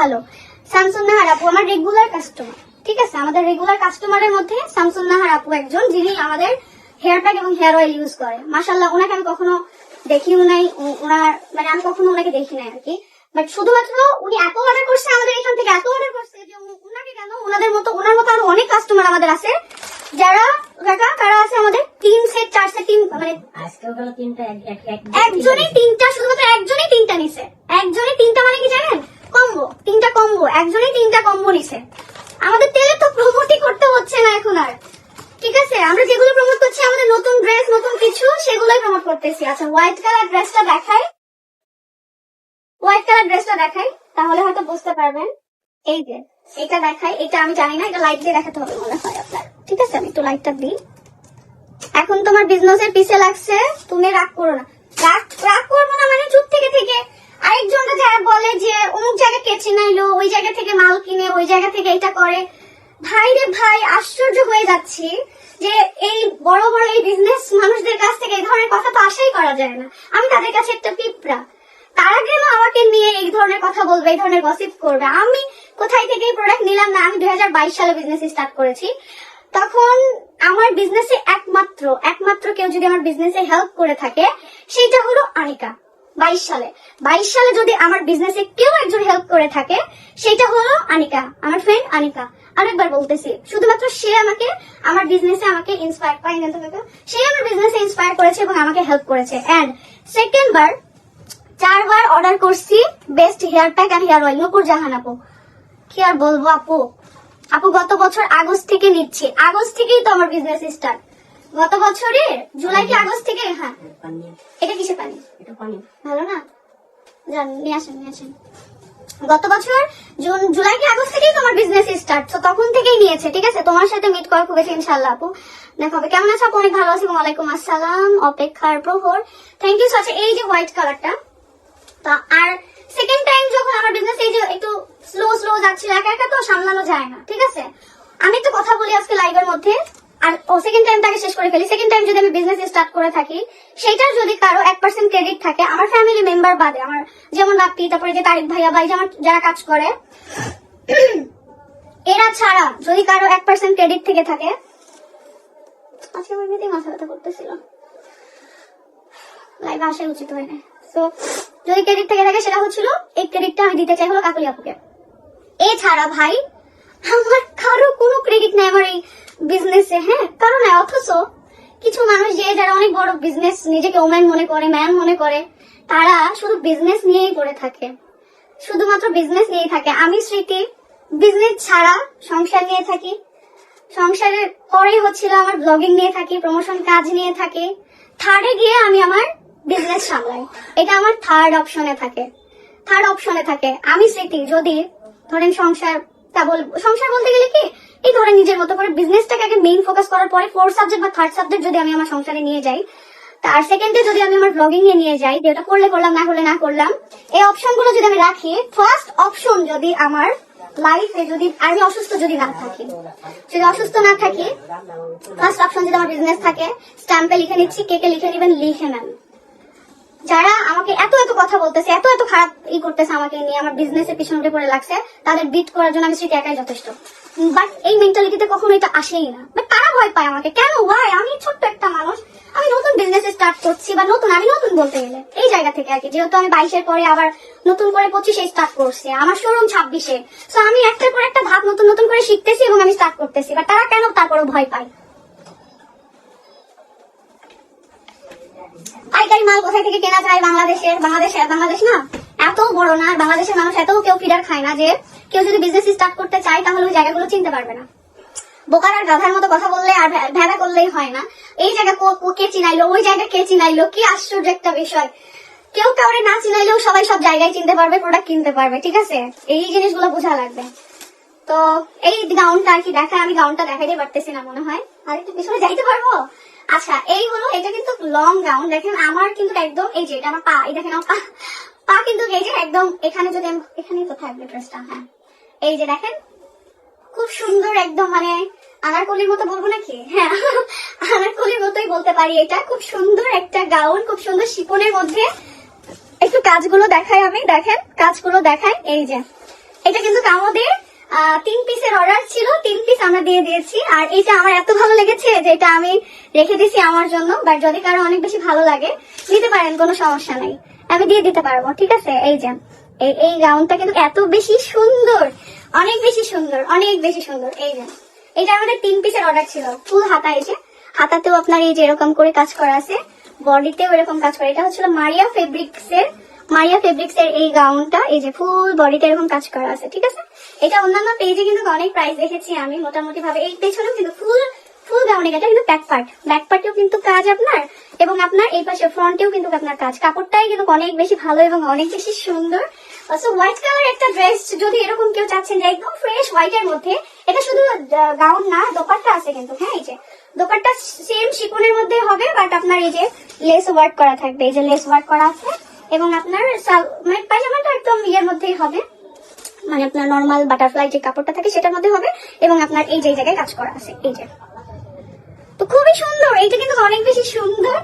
ভালো। শামসুন্নাহার আপু আমার রেগুলার কাস্টমার, ঠিক আছে? আমাদের রেগুলার কাস্টমারের মধ্যে শামসুন্নাহার আপু একজন, যিনি আমাদের হেয়ার প্যাক এবং হেয়ার অয়েল ইউজ করে। মাশাআল্লাহ, ওনাকে আমি কখনো দেখিও নাই, ওনার মানে আমি কখনো ওনাকে দেখি নাই আর কি। বাট শুধুমাত্র উনি এত অর্ডার করছে আমাদের এখান থেকে, এত অর্ডার করছে যে ওনাকে কেন, ওনার মতো আরো অনেক কাস্টমার আমাদের আছে যারা কারা আছে আমাদের 3 সেট 4 সেট মানে একজনই 3টা, শুধুমাত্র একজনই 3টা নিছে। একজনই 3টা মানে কি জানেন? কম্বো, 3টা কম্বো, একজনই 3টা কম্বো নিছে। আমাদের তেলে তো প্রমোটই করতে হচ্ছে না এখন আর, ঠিক আছে? আমরা যেগুলো প্রমোট করছি আমাদের নতুন ড্রেস, নতুন কিছু, সেগুলোই প্রমোট করতেছি। আচ্ছা, হোয়াইট কালার ড্রেসটা দেখাই, হোয়াইট কালার ড্রেসটা দেখাই, তাহলে হয়তো বুঝতে পারবেন। এই যে এটা দেখাই, এটা আমি জানি না, এটা লাইট দিয়ে দেখাতে হবে মনে হয় আপনার, ঠিক আছে? আমি একটু লাইটটা দিই। এখন তোমার বিজনেসের পিছে লাগছে, তুমি রাগ করো না। রাগ করবো না মানে চুপ থেকে আরেকজনটা যারা বলে যে অমুক জায়গায় কেচি নাইলো, ওই জায়গা থেকে মাল কিনে ওই জায়গা থেকে এটা করে, ভাই রে ভাই, আশ্চর্য হয়ে যাচ্ছি যে এই বড় বড় এই বিজনেস মানুষদের কাছ থেকে এই ধরনের কথা তো আশাই করা যায় না। আমি তাদের কাছে একটা পিঁপড়া, তারা কেন আমাকে নিয়ে এই ধরনের কথা বলবে, এই ধরনের গসিপ করবে? আমি কোথায় থেকে এই প্রোডাক্ট নিলাম না? আমি 2022 সালে বিজনেস স্টার্ট করেছি। তখন আমার বিজনেসে একমাত্র কেউ যদি আমার বিজনেসে হেল্প করে থাকে সেটা হলো আনিকা। 22 সালে যদি আমার বিজনেসে কেউ একজন হেল্প করে থাকে সেটা হলো আনিকা, আমার ফ্রেন্ড আনিকা। আরেকবার বলতেছি, শুধুমাত্র সে আমাকে আমার বিজনেসে আমাকে ইন্সপায়ার সে আমার বিজনেসে ইন্সপায়ার করেছে এবং আমাকে হেল্প করেছে। এন্ড সেকেন্ড বার 4 বার অর্ডার করছি best hair pack and hair oil, Nupur Jahan আপু। কি আর বলবো আপু গত বছর আগস্ট থেকে নিচ্ছি, আগস্ট থেকেই তো আমার বিজনেস স্টার্ট। গত বছরের জুলাই কি আগস্ট থেকে? হ্যাঁ। এটা কিসের পানি? এটা পানি ভালো না, জান নিয়ে আসেন। গত বছর জুলাই কি আগস্ট থেকেই তোমার বিজনেস স্টার্ট, তো তখন থেকেই নিয়েছে, ঠিক আছে? তোমার সাথে মিট করা খুব বেশি ইনশাআল্লাহ আপু। দেখো কেমন আছে আপু? অনেক ভালো আছি। ওয়ালাইকুম আসসালাম, অপেক্ষার প্রহর, থ্যাংক ইউ সো মাচ। এই যে হোয়াইট কালারটা, তো আর সেকেন্ড টাইম যখন আমার বিজনেস এই যে একটু স্লো যাচ্ছিল, একা তো সামলানো যায় না, ঠিক আছে? আমি একটু কথা বলি আজকে লাইভের মধ্যে, আর সেকেন্ড টাইমটাকে শেষ করে ফেলি। সেকেন্ড টাইম যদি আমি বিজনেস স্টার্ট করে থাকি, সেটার যদি কারো 1% ক্রেডিট থাকে, আমার ফ্যামিলি মেম্বার বাদে, আমার যেমন বাপ্পি, তারপরে যে তারিক ভাইয়া ভাই, আমার যারা কাজ করে এরা ছাড়া যদি কারো 1% ক্রেডিট থেকে থাকে, আজকে আমার এমনিতেই মাথা ব্যথা করতেছিল, লাইভে আসা উচিত হয় না। তো যদি ক্রেডিট থেকে থাকে সেটা হচ্ছিল, এই ক্রেডিটটা আমি দিতে চাই হলো কাকুলি আপুকে। এছাড়া ভাই আমার কারো কোনো ক্রেডিট নাই আমার এই বিজনেসে, হ্যাঁ কারো নাই। অথচ কিছু মানুষ যারা অনেক বড় বিজনেস, নিজেকে ওম্যান মনে করে, ম্যান মনে করে, তারা শুধু বিজনেস নিয়েই পড়ে থাকে, শুধুমাত্র বিজনেস নিয়েই থাকে। আমি স্মৃতি বিজনেস ছাড়া সংসার নিয়ে থাকি, সংসারের পরেই হচ্ছিল আমার ব্লগিং নিয়ে থাকি, প্রমোশন কাজ নিয়ে থাকি, থার্ডে গিয়ে আমি আমার বিজনেস সামলাই। এটা আমার থার্ড অপশনে থাকে। আমি স্মৃতি যদি ধরেন সংসার বলতে গেলে কি, এই ধরেন নিজের মতো করে বিজনেসটাকে আগে মেইন ফোকাস করার পরে 4th সাবজেক্ট বা 3rd সাবজেক্ট যদি আমি আমার সংসারে নিয়ে যাই, তার সেকেন্ডে যদি আমি আমার ব্লগিং এ নিয়ে যাই, যেটা করলে করলাম, না হলে না করলাম, এই অপশন গুলো যদি আমি রাখি, ফার্স্ট অপশন যদি আমার লাইফে, যদি আমি অসুস্থ না থাকি, ফার্স্ট অপশন যদি আমার বিজনেস থাকে, স্ট্যাম্পে লিখে নিচ্ছি, কে লিখে নিবেন, লিখে নেন। যারা আমাকে এত কথা বলতেছে, এত খারাপ করতেছে আমাকে নিয়ে, আমার বিজনেসের পিছনে উঠে পড়ে লাগছে, তাদের বিট করার জন্য আমি স্মৃতি একাই যথেষ্ট। বাট এই মেন্টালিটিতে কখনো এটা আসেই না। বাট তারা ভয় পায় আমাকে, কেন? ওয়াই? আমি ছোট্ট একটা মানুষ, আমি নতুন বিজনেস স্টার্ট করছি, বা আমি নতুন বলতে গেলে এই জায়গা থেকে আর কি, যেহেতু আমি 22-এর পরে আবার নতুন করে 25-এ স্টার্ট করছি, আমার শোরুম 26-এ, সো আমি একটার পর একটা ধাপ নতুন করে শিখতেছি এবং আমি স্টার্ট করতেছি। বাট তারা কেন তারপরে ভয় পায়? পাইকারি মাল কোথায় থেকে কেনা যায়? বাংলাদেশ না এত বড় না, বাংলাদেশের মানুষ এত কেউ ফিডার খায় না যে কেউ যদি বিজনেস স্টার্ট করতে চায় তাহলে ওই জায়গাগুলো চিনতে পারবে না। বোকার আর গাধার মতো কথা বললে আর ভেড়া করলেই হয় না। এই জায়গা কে চিনাইলো, ওই জায়গা কে চিনাইলো, কি আশ্চর্য একটা বিষয়। কেউ কাউরে না চিনাইলেও সবাই সব জায়গায় চিনতে পারবে, প্রোডাক্ট কিনতে পারবে, ঠিক আছে? এই জিনিসগুলো বোঝা লাগবে। তো এই গাউনটা আর কি দেখায়, আমি গাউনটা দেখাইতে পারতেছি না মনে হয়, আর একটু পিছনে যাইতে পারবো। আচ্ছা, এই হলো, এটা কিন্তু লং গাউন। দেখেন আমার কিন্তু একদম, এই যে এটা আমার পা, এই দেখেন আমার পা কিন্তু এই যে একদম এখানে, যদি এখানেই তো থাকবে ড্রেসটা, হ্যাঁ এই যে দেখেন, খুব সুন্দর একদম, মানে আনারকলির মতো বলবো নাকি? হ্যাঁ আনারকলির মতোই বলতে পারি। এটা খুব সুন্দর একটা গাউন, খুব সুন্দর শিফনের মধ্যে। একটু কাজগুলো দেখাই আমি, দেখেন কাজগুলো দেখাই। এই যে এটা কিন্তু আমাদের 3 পিসের অর্ডার ছিল, 3 পিস আমরা দিয়ে দিয়েছি। আর এটা আমার এত ভালো লেগেছে যে এটা আমি রেখে দিয়েছি আমার জন্য, বাট যদি কারো অনেক বেশি ভালো লাগে নিতে পারেন, কোনো সমস্যা নাই, আমি দিয়ে দিতে পারবো। ঠিক আছে, এই যে এই গাউনটা কিন্তু এত বেশি সুন্দর, অনেক বেশি সুন্দর, অনেক বেশি সুন্দর। এই যে এটা আমাদের 3 পিসের অর্ডার ছিল, ফুল হাতা। এই যে হাতাতেও আপনার এই যে এরকম করে কাজ করা আছে, বডিতেও এরকম কাজ করা। এটা হচ্ছিল মারিয়া ফেব্রিক্স এর এই গাউনটা, এই যে ফুল বডিতে এরকম কাজ করা আছে। ঠিক আছে, এটা অন্যান্য পেজে কিন্তু অনেক প্রাইস দেখেছি আমি মোটামুটি ভাবে। এই পেছনেও কিন্তু ফুল গাউনের, এটা কিন্তু ব্যাক পার্টেও কিন্তু কাজ আপনার, এবং আপনার এই পাশে ফ্রন্টেও কিন্তু আপনার কাজ। কাপড়টাই কিন্তু অনেক বেশি ভালো এবং অনেক বেশি সুন্দর। সো হোয়াইট কালার একটা ড্রেস যদি এরকম কেউ চাচ্ছেন যে একদম ফ্রেশ হোয়াইট এর মধ্যে, এটা শুধু গাউন না, দোপাট্টা আছে কিন্তু। হ্যাঁ, এই যে দোপাট্টা সেম শিফনের মধ্যে হবে, বাট আপনার এই যে লেস ওয়ার্ক করা থাকবে, এই যে লেস ওয়ার্ক করা আছে, এবং আপনার মানে পায়জামাটা একদম ইয়ের মধ্যেই হবে, মানে আপনার নর্মাল বাটারফ্লাই যে কাপড়টা থাকে সেটার মধ্যে হবে, এবং আপনার এই যে জায়গায় কাজ করা আছে। এই যে তো খুবই সুন্দর, এইটা কিন্তু অনেক বেশি সুন্দর।